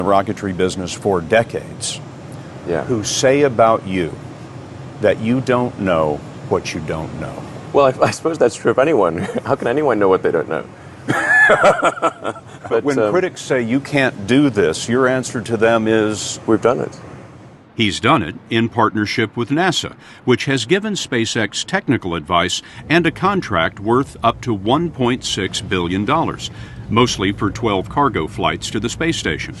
the rocketry business for decades, Yeah. who say about you that you don't know what you don't know. Well, I suppose that's true of anyone. How can anyone know what they don't know? But when critics say you can't do this, your answer to them is, we've done it. He's done it in partnership with NASA, which has given SpaceX technical advice and a contract worth up to $1.6 billion, mostly for 12 cargo flights to the space station.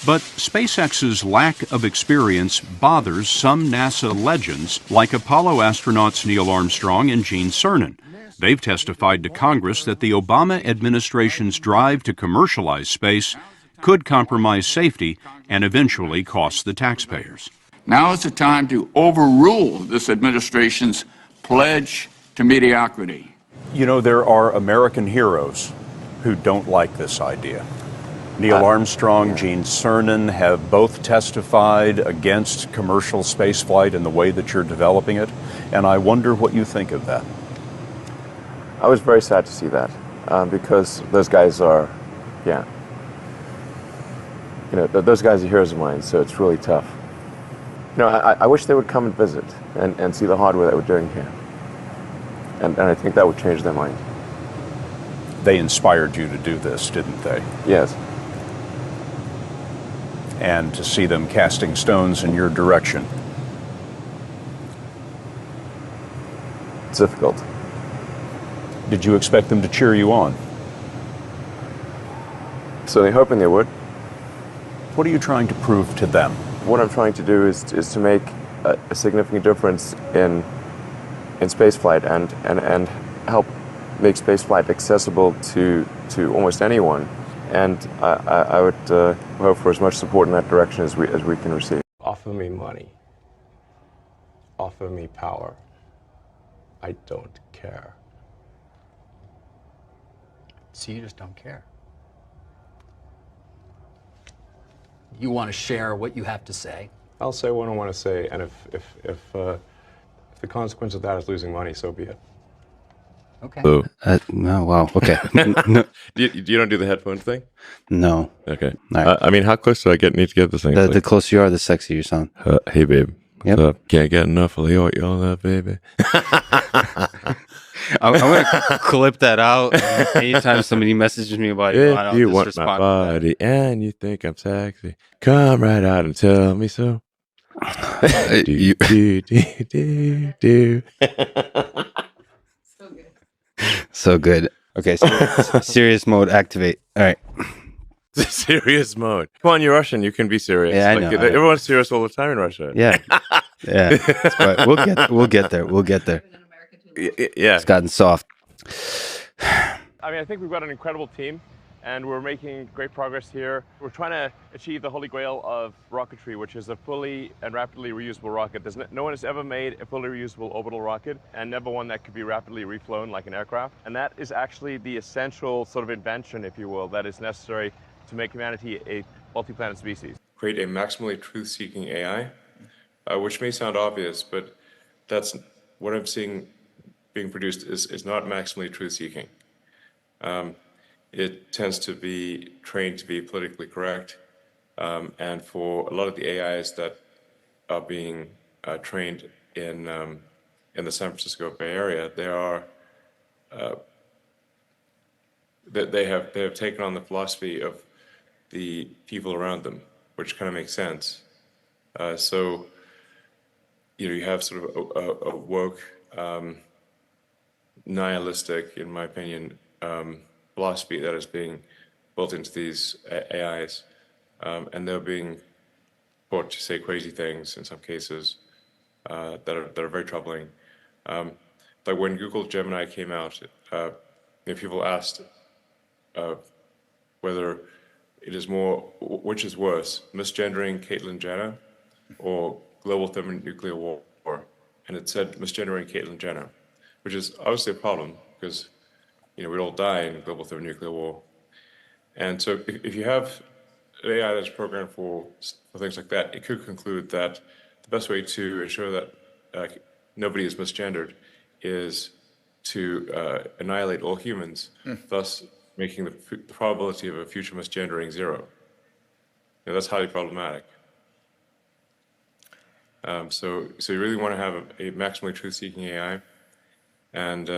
But SpaceX's lack of experience bothers some NASA legends like Apollo astronauts Neil Armstrong and Gene Cernan. They've testified to Congress that the Obama administration's drive to commercialize space could compromise safety and eventually cost the taxpayers. Now is the time to overrule this administration's pledge to mediocrity. you know, there are American heroes who don't like this idea. Neil Armstrong, Gene Cernan have both testified against commercial spaceflight in the way that you're developing it, and I wonder what you think of that. I was very sad to see that because those guys are, those guys are heroes of mine, so it's really tough. I wish they would come and visit and see the hardware that we're doing here. And I think that would change their mind. They inspired you to do this, didn't they? Yes. And to see them casting stones in your direction. It's difficult. Did you expect them to cheer you on? Certainly hoping they would. What are you trying to prove to them? What I'm trying to do is to make a significant difference in spaceflight and help make spaceflight accessible to almost anyone. And I would hope for as much support in that direction as we can receive. Offer me money. Offer me power. I don't care. So you just don't care. You want to share what you have to say. I'll say what I want to say, and if the consequence of that is losing money, so be it. Okay. No, wow. Okay. No, You don't do the headphone thing? no. Okay. All right. I mean, how close do I need to get this thing? The closer you are, the sexier you sound. Hey, babe. Yep. What's up? Can't get enough of your love, baby. I'm going to clip that out. Anytime somebody messages me about it, If you want my body and you think I'm sexy, come right out and tell me so. do. So good. Okay, serious mode activate. All right. Serious mode. Come on, you're Russian. You can be serious. Yeah, I know. Everyone's serious all the time in Russia. Yeah. Yeah. But we'll get there. We'll get there. Yeah. It's gotten soft. I mean, I think we've got an incredible team, and we're making great progress here. We're trying to achieve the holy grail of rocketry, which is a fully and rapidly reusable rocket. No one has ever made a fully reusable orbital rocket, and never one that could be rapidly reflown like an aircraft. And that is actually the essential sort of invention, if you will, that is necessary to make humanity a multi-planet species. Create a maximally truth-seeking AI, which may sound obvious, but that's what I'm seeing being produced is not maximally truth-seeking. It tends to be trained to be politically correct, and for a lot of the AIs that are being trained in the San Francisco Bay Area, they have taken on the philosophy of the people around them, which kind of makes sense. So, you have sort of a woke, nihilistic, in my opinion, philosophy that is being built into these AIs, and they're being taught to say crazy things in some cases that are very troubling. Like when Google Gemini came out, people asked whether it is which is worse, misgendering Caitlyn Jenner or global thermonuclear war? And it said misgendering Caitlyn Jenner, which is obviously a problem because we'd all die in global thermonuclear war. And so if you have an AI that's programmed for things like that, it could conclude that the best way to ensure that nobody is misgendered is to annihilate all humans, thus making the probability of a future misgendering zero. that's highly problematic. So you really want to have a maximally truth-seeking AI, and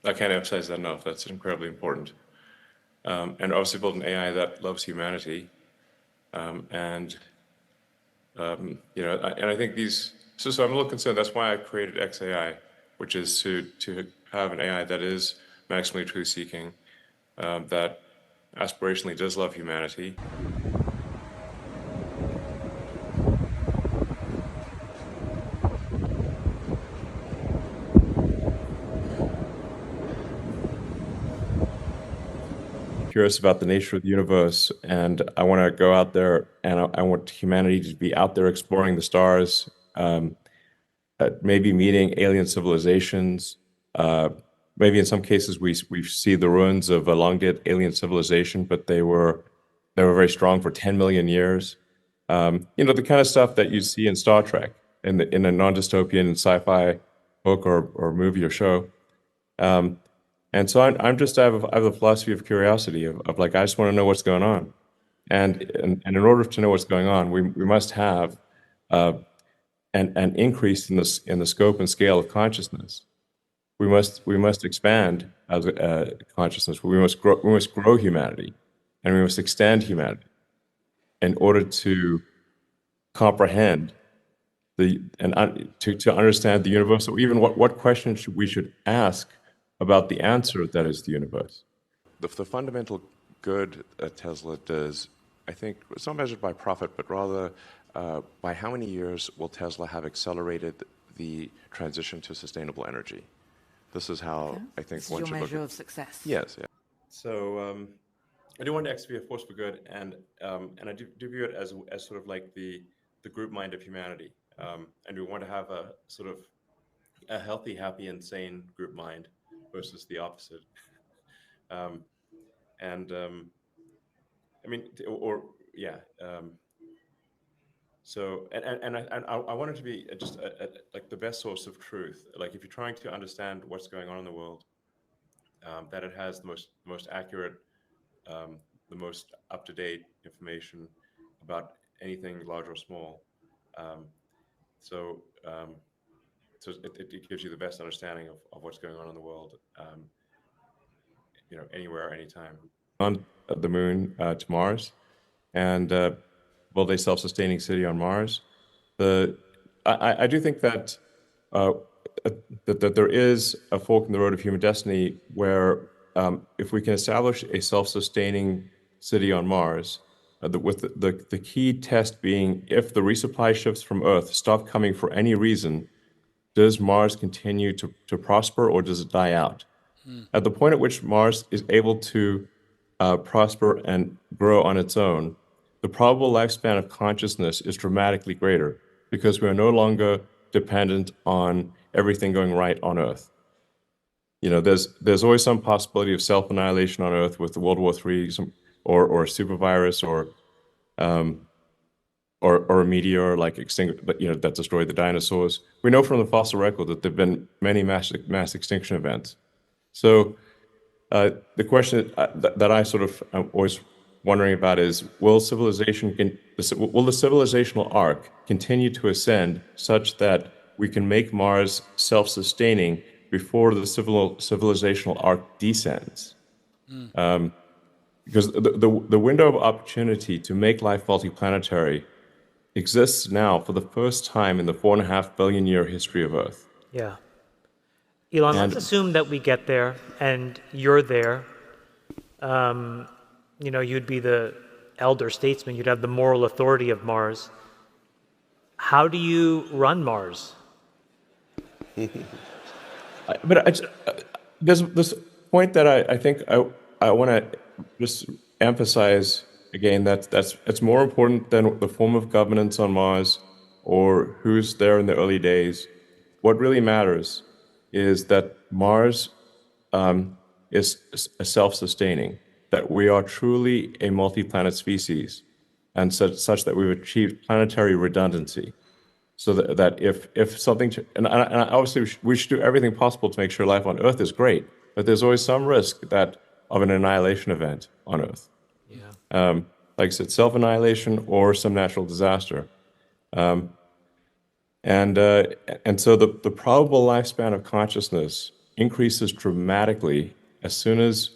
I can't emphasize that enough. That's incredibly important. And obviously build an AI that loves humanity, and I think these. So I'm a little concerned. That's why I created xAI, which is to have an AI that is maximally truth-seeking, that aspirationally does love humanity. Curious about the nature of the universe, and I want to go out there, and I want humanity to be out there exploring the stars, maybe meeting alien civilizations. Maybe in some cases we see the ruins of a long dead alien civilization, but they were very strong for 10 million years. The kind of stuff that you see in Star Trek, in a non-dystopian sci-fi book or movie or show. And so I have a philosophy of curiosity of like, I just want to know what's going on. And in order to know what's going on, we must have an increase in the scope and scale of consciousness. We must expand as consciousness. We must grow humanity, and we must extend humanity in order to comprehend to understand the universe, or even what questions we should ask about the answer that is the universe. The fundamental good that Tesla does, I think, it's not measured by profit, but rather by how many years will Tesla have accelerated the transition to sustainable energy. This is how I think one should look at it. This is your measure of success. Yes, yeah. So I do want X to be a force for good, and I do view it as sort of like the group mind of humanity, and we want to have a sort of a healthy, happy, and sane group mind versus the opposite. So I want it to be just like the best source of truth. Like if you're trying to understand what's going on in the world, that it has the most accurate, the most up-to-date information about anything large or small. So it gives you the best understanding of what's going on in the world, anywhere, anytime. On the moon to Mars, and build a self-sustaining city on Mars. I do think that that there is a fork in the road of human destiny where if we can establish a self-sustaining city on Mars, with the key test being if the resupply ships from Earth stop coming for any reason, does Mars continue to prosper or does it die out? At the point at which Mars is able to prosper and grow on its own, the probable lifespan of consciousness is dramatically greater because we are no longer dependent on everything going right on Earth. There's always some possibility of self-annihilation on Earth with the World War III or a super virus or a meteor like that destroyed the dinosaurs. We know from the fossil record that there've been many mass extinction events. So the question that I sort of am always wondering about is, will the civilizational arc continue to ascend such that we can make Mars self-sustaining before the civilizational arc descends? Because the window of opportunity to make life multi-planetary exists now for the first time in the 4.5 billion year history of Earth. Yeah. Elon, let's assume that we get there and you're there. You'd be the elder statesman. You'd have the moral authority of Mars. How do you run Mars? There's this point that I think I want to just emphasize again, it's more important than the form of governance on Mars or who's there in the early days. What really matters is that Mars is self-sustaining, that we are truly a multi-planet species, and such that we've achieved planetary redundancy. So that if something, and obviously we should do everything possible to make sure life on Earth is great, but there's always some risk of an annihilation event on Earth. Yeah. like I said, self-annihilation or some natural disaster. And so the probable lifespan of consciousness increases dramatically as soon as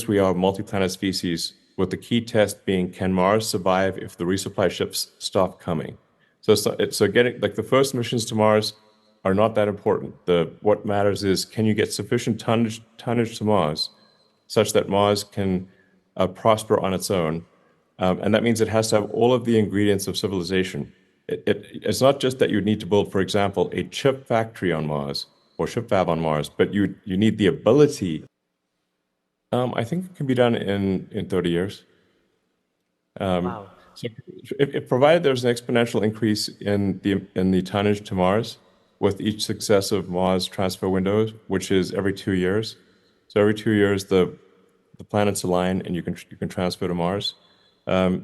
we are a multi-planet species, with the key test being, can Mars survive if the resupply ships stop coming? So getting, like, the first missions to Mars are not that important. What matters is, can you get sufficient tonnage to Mars such that Mars can prosper on its own? And that means it has to have all of the ingredients of civilization. It's not just that you need to build, for example, a chip factory on Mars or chip fab on Mars, but you need the ability. I think it can be done in 30 years. Wow. So if provided there's an exponential increase in the tonnage to Mars with each successive Mars transfer window, which is every 2 years. So every 2 years the planets align and you can transfer to Mars. I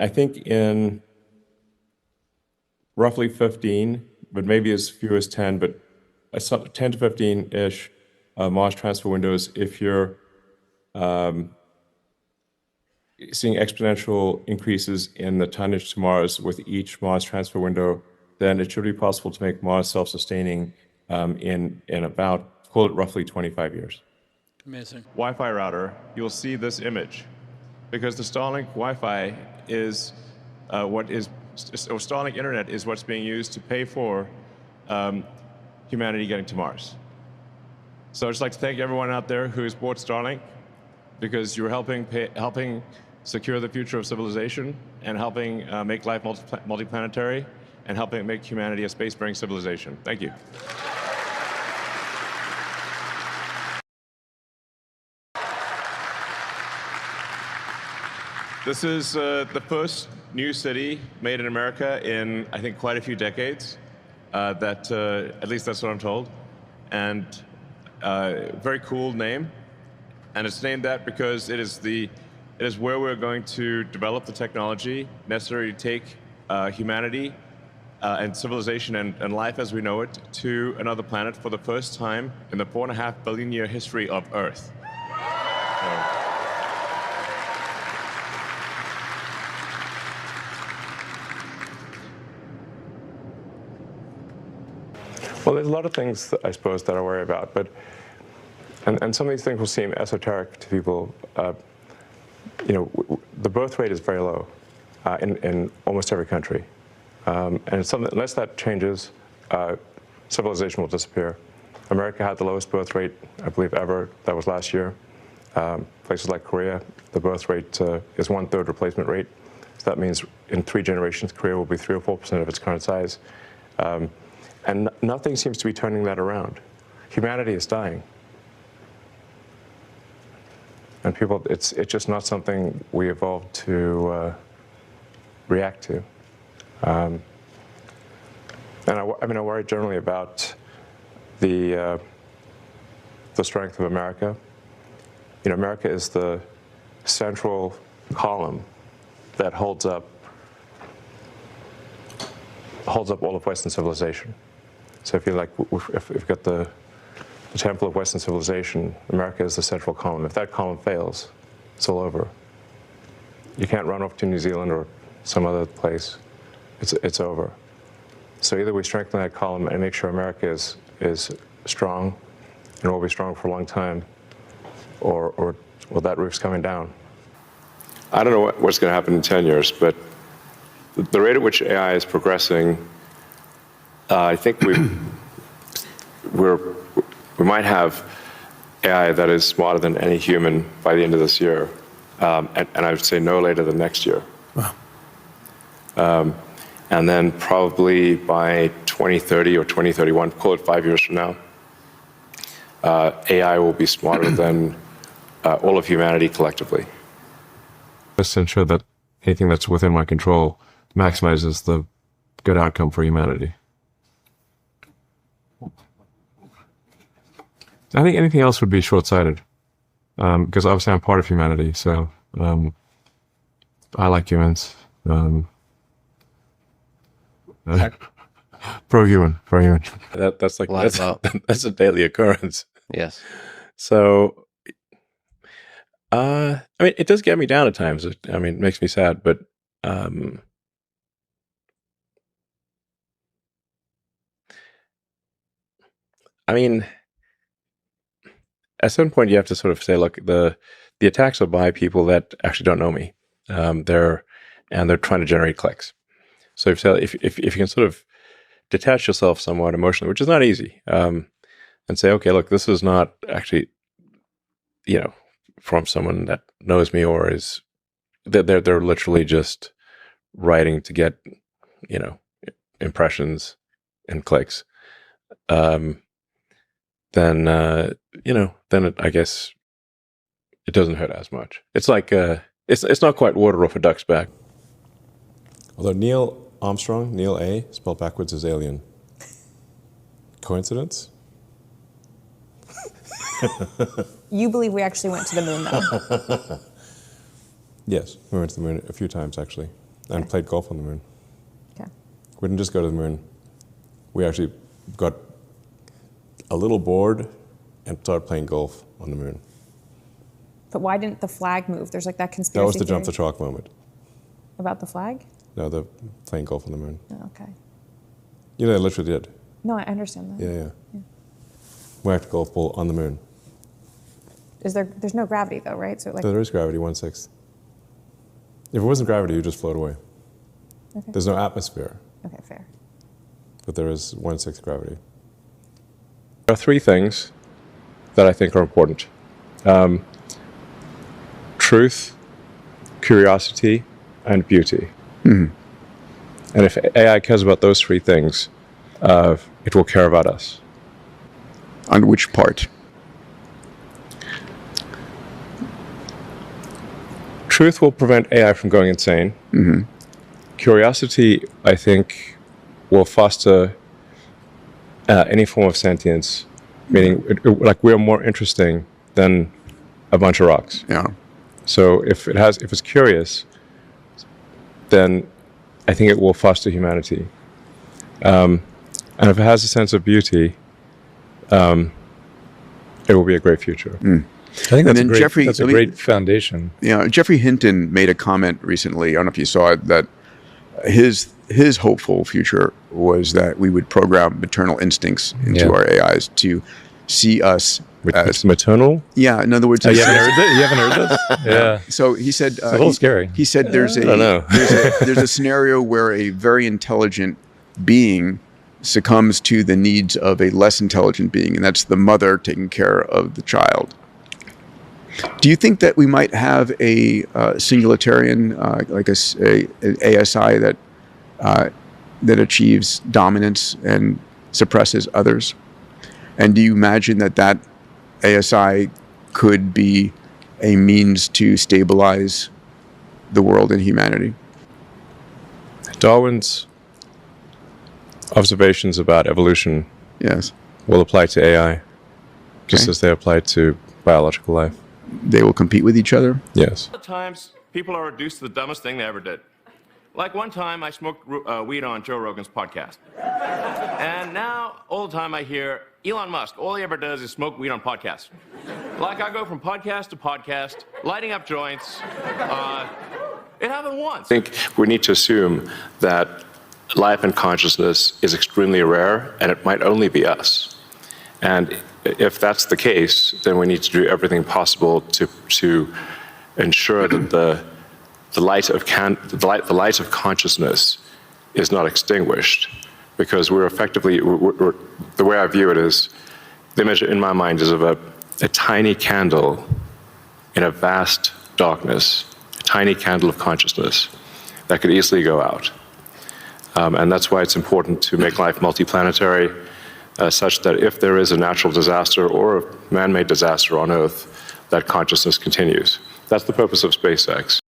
think in roughly 15, but maybe as few as 10, but 10 to 15-ish Mars transfer windows, if you're seeing exponential increases in the tonnage to Mars with each Mars transfer window, then it should be possible to make Mars self-sustaining in about, call it roughly 25 years. Amazing. Wi-Fi router, you'll see this image, because the Starlink Wi-Fi is Starlink Internet is what's being used to pay for humanity getting to Mars. So I'd just like to thank everyone out there who's bought Starlink, because you're helping secure the future of civilization and helping make life multi-planetary and helping make humanity a space-faring civilization. Thank you. This is the first new city made in America in, I think, quite a few decades. At least that's what I'm told. And very cool name. And it's named that because it is where we're going to develop the technology necessary to take humanity and civilization and life as we know it to another planet for the first time in the 4.5 billion year history of Earth. Well, there's a lot of things that I suppose that I worry about, but and some of these things will seem esoteric to people. The birth rate is very low in almost every country, and it's something, unless that changes, civilization will disappear. America had the lowest birth rate, I believe, ever. That was last year. Places like Korea, the birth rate is 1/3 replacement rate. So that means in 3 generations, Korea will be 3 or 4% of its current size. And nothing seems to be turning that around. Humanity is dying. And people, it's just not something we evolved to react to. And I worry generally about the strength of America. America is the central column that holds up all of Western civilization. So if you've got the temple of Western civilization, America is the central column. If that column fails, it's all over. You can't run off to New Zealand or some other place. It's over. So either we strengthen that column and make sure America is strong and will be strong for a long time, or that roof's coming down. I don't know what's going to happen in 10 years, but the rate at which AI is progressing, I think we might have AI that is smarter than any human by the end of this year, and I would say no later than next year. Wow. And then probably by 2030 or 2031, call it 5 years from now, AI will be smarter than all of humanity collectively. Just to ensure that anything that's within my control maximizes the good outcome for humanity. I think anything else would be short-sighted, because obviously I'm part of humanity, so I like humans. Pro-human. That's a daily occurrence. Yes. So I mean, it does get me down at times. I mean, it makes me sad, but I mean, at some point you have to sort of say, look, the attacks are by people that actually don't know me. They're trying to generate clicks. So if you can sort of detach yourself somewhat emotionally, which is not easy, and say, okay, look, this is not actually, from someone that knows me or is they're literally just writing to get, impressions and clicks. Then I guess it doesn't hurt as much. It's like it's not quite water off a duck's back. Although Neil Armstrong, Neil A, spelled backwards, is alien. Coincidence? You believe we actually went to the moon, though? Yes, we went to the moon a few times actually, and played golf on the moon. Okay. We didn't just go to the moon. We actually got a little bored and started playing golf on the moon. But why didn't the flag move? There's like that conspiracy That was the jump theory the shark moment. about the flag? No, the playing golf on the moon. Oh, okay. They literally did. No, I understand that. Yeah. Whacked a golf ball on the moon. There's no gravity though, right? So There is gravity, 1/6. If it wasn't gravity, you just float away. Okay. There's no atmosphere. Okay, fair. But there is 1/6 gravity. There are three things that I think are important. Truth, curiosity, and beauty. Mm-hmm. And if AI cares about those three things, it will care about us. On which part? Truth will prevent AI from going insane. Mm-hmm. Curiosity, I think, will foster any form of sentience, meaning like we're more interesting than a bunch of rocks. Yeah. So if it's curious, then I think it will foster humanity. And if it has a sense of beauty, it will be a great future. Mm. I think that's a great foundation. Yeah, Jeffrey Hinton made a comment recently, I don't know if you saw it, that his hopeful future was that we would program maternal instincts into our AIs to see us as maternal. Yeah, in other words, you haven't heard this? Yeah. So he said it's a little scary. He said there's a scenario where a very intelligent being succumbs to the needs of a less intelligent being, and that's the mother taking care of the child. Do you think that we might have a singularitarian, like an ASI that achieves dominance and suppresses others? And do you imagine that ASI could be a means to stabilize the world and humanity? Darwin's observations about evolution will apply to AI, just as they apply to biological life. They will compete with each other? Yes. A lot of times, people are reduced to the dumbest thing they ever did. Like one time, I smoked weed on Joe Rogan's podcast. And now, all the time I hear Elon Musk, all he ever does is smoke weed on podcasts. Like I go from podcast to podcast, lighting up joints. It happened once. I think we need to assume that life and consciousness is extremely rare, and it might only be us. And if that's the case, then we need to do everything possible to ensure that the light of consciousness is not extinguished, because we're effectively, the way I view it is, the image in my mind is of a tiny candle in a vast darkness, a tiny candle of consciousness that could easily go out. And that's why it's important to make life multi-planetary, such that if there is a natural disaster or a man-made disaster on Earth, that consciousness continues. That's the purpose of SpaceX.